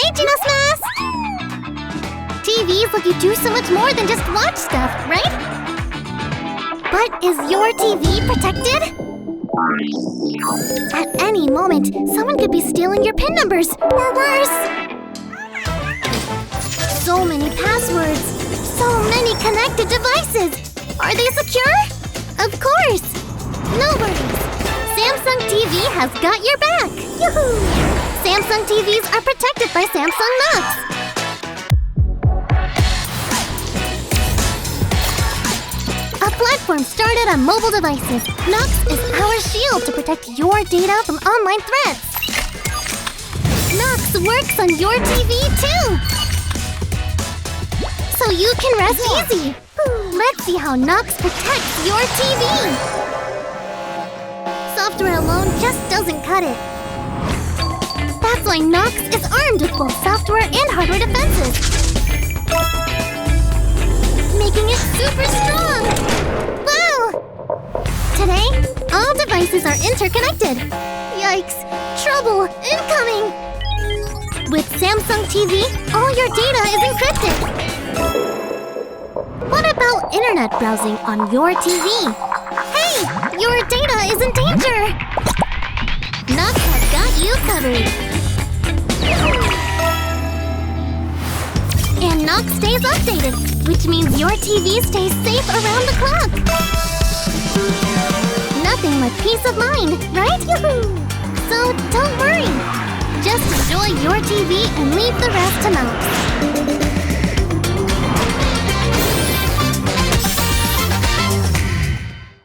Onegaishimasu! TVs let you do so much more than just watch stuff, right? But is your TV protected? At any moment, someone could be stealing your PIN numbers, or worse! So many passwords! So many connected devices! Are they secure? Of course! No worries! Samsung TV has got your back! Yoo-hoo! Samsung TVs are protected by Samsung Knox! A platform started on mobile devices. Knox is our shield to protect your data from online threats. Knox works on your TV too! So you can rest easy. Let's see how Knox protects your TV. Software alone just doesn't cut it. That's why Knox is armed with both software and hardware defenses, making it super strong. Wow! Today, all devices are interconnected. Yikes! Trouble incoming! With Samsung TV, all your data is encrypted. What about internet browsing on your TV? Hey! Your data is in danger! Knox has got you covered. And Knox stays updated, which means your TV stays safe around the clock. Nothing like peace of mind, right? Yoo-hoo! So don't worry. Just enjoy your TV and leave the rest to Knox.